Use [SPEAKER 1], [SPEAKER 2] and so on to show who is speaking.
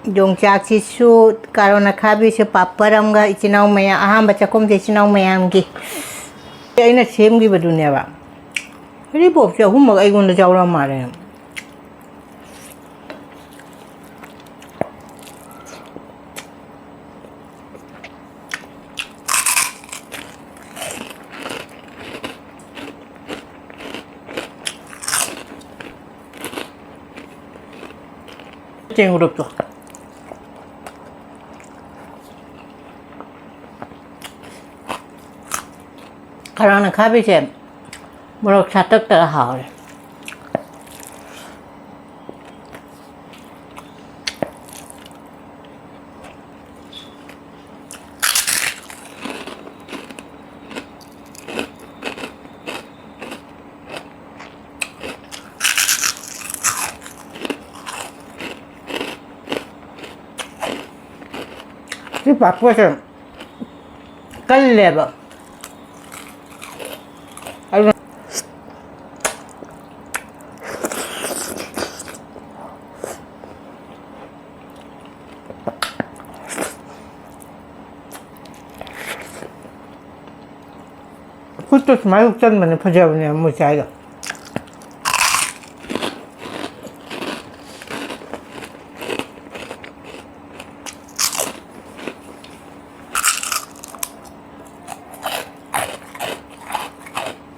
[SPEAKER 1] Yongchak sisu karona khabi se paparam ga ichinau maya aham bachakom se ichinau mayam gi aina sem gi badunya ba ri bop cha hum ai gon da jawra mare 쟁으롭죠. 가라는 가비제 뭐라고 자떡다가 하오래. 이 바꿔서 깔래봐. 그것도 말국전 만에 퍼져보냐 뭐 자기가